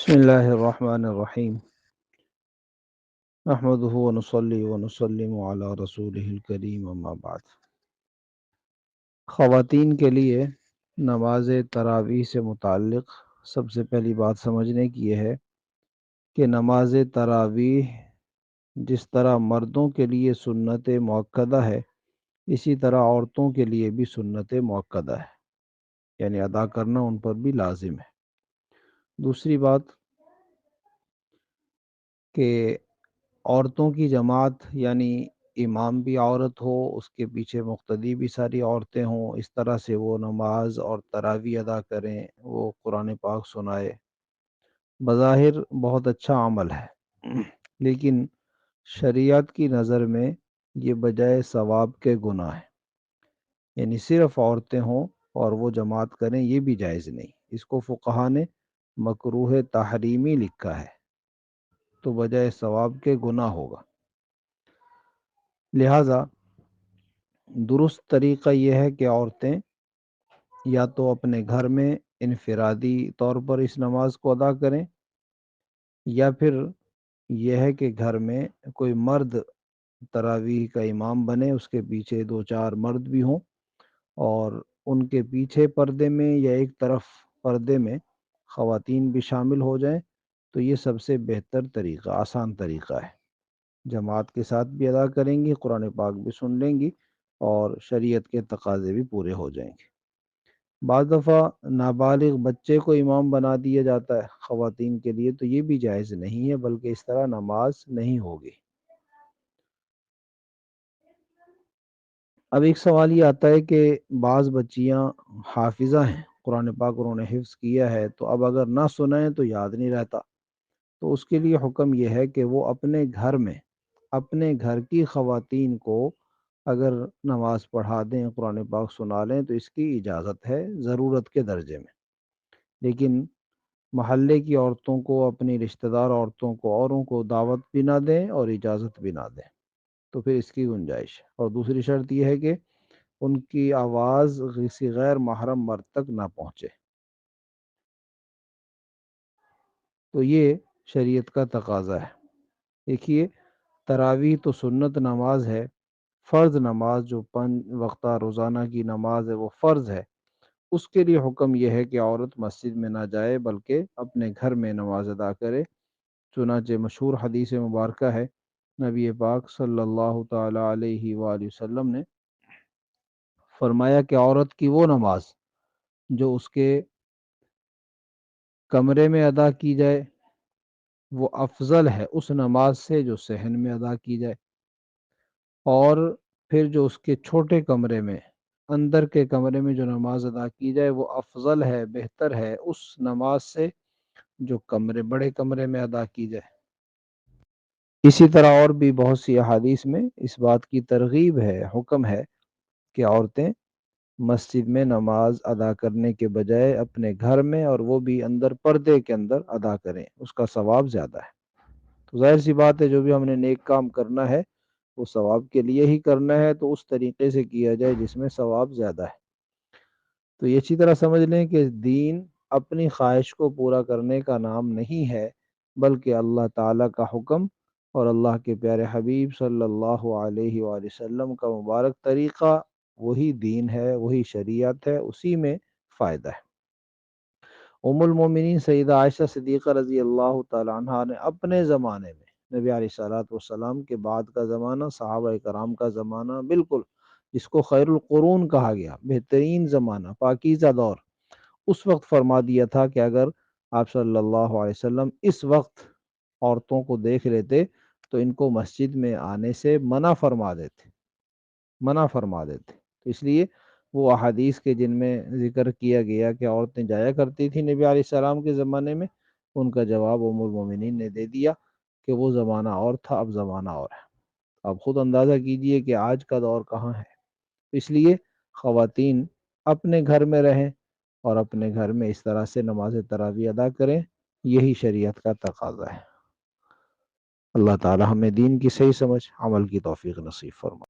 بسم اللہ الرحمن الرحیم نحمده ونصلي ونسلم علی رسولہ الکریم اما بعد۔ خواتین کے لیے نماز تراویح سے متعلق سب سے پہلی بات سمجھنے کی یہ ہے کہ نماز تراویح جس طرح مردوں کے لیے سنت مؤکدہ ہے اسی طرح عورتوں کے لیے بھی سنت مؤکدہ ہے، یعنی ادا کرنا ان پر بھی لازم ہے۔ دوسری بات کہ عورتوں کی جماعت یعنی امام بھی عورت ہو، اس کے پیچھے مقتدی بھی ساری عورتیں ہوں، اس طرح سے وہ نماز اور تراویح ادا کریں، وہ قرآن پاک سنائے، بظاہر بہت اچھا عمل ہے، لیکن شریعت کی نظر میں یہ بجائے ثواب کے گناہ ہے، یعنی صرف عورتیں ہوں اور وہ جماعت کریں یہ بھی جائز نہیں، اس کو فقہا نے مکروہ تحریمی لکھا ہے، تو بجائے ثواب کے گناہ ہوگا۔ لہٰذا درست طریقہ یہ ہے کہ عورتیں یا تو اپنے گھر میں انفرادی طور پر اس نماز کو ادا کریں، یا پھر یہ ہے کہ گھر میں کوئی مرد تراویح کا امام بنے، اس کے پیچھے دو چار مرد بھی ہوں اور ان کے پیچھے پردے میں یا ایک طرف پردے میں خواتین بھی شامل ہو جائیں، تو یہ سب سے بہتر طریقہ، آسان طریقہ ہے۔ جماعت کے ساتھ بھی ادا کریں گی، قرآن پاک بھی سن لیں گی اور شریعت کے تقاضے بھی پورے ہو جائیں گے۔ بعض دفعہ نابالغ بچے کو امام بنا دیا جاتا ہے خواتین کے لیے، تو یہ بھی جائز نہیں ہے، بلکہ اس طرح نماز نہیں ہوگی۔ اب ایک سوال یہ آتا ہے کہ بعض بچیاں حافظہ ہیں، قرآن پاک انہوں نے حفظ کیا ہے، تو اب اگر نہ سنائیں تو یاد نہیں رہتا، تو اس کے لیے حکم یہ ہے کہ وہ اپنے گھر میں اپنے گھر کی خواتین کو اگر نماز پڑھا دیں، قرآن پاک سنا لیں، تو اس کی اجازت ہے ضرورت کے درجے میں، لیکن محلے کی عورتوں کو، اپنی رشتہ دار عورتوں کو، اوروں کو دعوت بھی نہ دیں اور اجازت بھی نہ دیں، تو پھر اس کی گنجائش ہے۔ اور دوسری شرط یہ ہے کہ ان کی آواز کسی غیر محرم مرد تک نہ پہنچے، تو یہ شریعت کا تقاضا ہے۔ دیکھیے، تراویح تو سنت نماز ہے، فرض نماز جو 5 وقتہ روزانہ کی نماز ہے وہ فرض ہے، اس کے لیے حکم یہ ہے کہ عورت مسجد میں نہ جائے بلکہ اپنے گھر میں نماز ادا کرے۔ چنانچہ مشہور حدیث مبارکہ ہے، نبی پاک صلی اللہ تعالی علیہ وآلہ وسلم نے فرمایا کہ عورت کی وہ نماز جو اس کے کمرے میں ادا کی جائے وہ افضل ہے اس نماز سے جو صحن میں ادا کی جائے، اور پھر جو اس کے چھوٹے کمرے میں، اندر کے کمرے میں جو نماز ادا کی جائے وہ افضل ہے، بہتر ہے اس نماز سے جو بڑے کمرے میں ادا کی جائے۔ اسی طرح اور بھی بہت سی احادیث میں اس بات کی ترغیب ہے، حکم ہے کہ عورتیں مسجد میں نماز ادا کرنے کے بجائے اپنے گھر میں، اور وہ بھی اندر پردے کے اندر ادا کریں، اس کا ثواب زیادہ ہے۔ تو ظاہر سی بات ہے، جو بھی ہم نے نیک کام کرنا ہے وہ ثواب کے لیے ہی کرنا ہے، تو اس طریقے سے کیا جائے جس میں ثواب زیادہ ہے۔ تو یہ اچھی طرح سمجھ لیں کہ دین اپنی خواہش کو پورا کرنے کا نام نہیں ہے، بلکہ اللہ تعالیٰ کا حکم اور اللہ کے پیارے حبیب صلی اللہ علیہ وآلہ وسلم کا مبارک طریقہ، وہی دین ہے، وہی شریعت ہے، اسی میں فائدہ ہے۔ ام المومنین سیدہ عائشہ صدیقہ رضی اللہ تعالی عنہا نے اپنے زمانے میں، نبی علیہ الصلوۃ والسلام کے بعد کا زمانہ، صحابہ کرام کا زمانہ، بالکل جس کو خیر القرون کہا گیا، بہترین زمانہ، پاکیزہ دور، اس وقت فرما دیا تھا کہ اگر آپ صلی اللہ علیہ وسلم اس وقت عورتوں کو دیکھ لیتے تو ان کو مسجد میں آنے سے منع فرما دیتے۔ تو اس لیے وہ احادیث کے جن میں ذکر کیا گیا کہ عورتیں جایا کرتی تھی نبی علیہ السلام کے زمانے میں، ان کا جواب ام المومنین نے دے دیا کہ وہ زمانہ اور تھا، اب زمانہ اور ہے۔ اب خود اندازہ کیجئے کہ آج کا دور کہاں ہے۔ اس لیے خواتین اپنے گھر میں رہیں اور اپنے گھر میں اس طرح سے نماز تراویح ادا کریں، یہی شریعت کا تقاضا ہے۔ اللہ تعالی ہمیں دین کی صحیح سمجھ، عمل کی توفیق نصیب فرمائے۔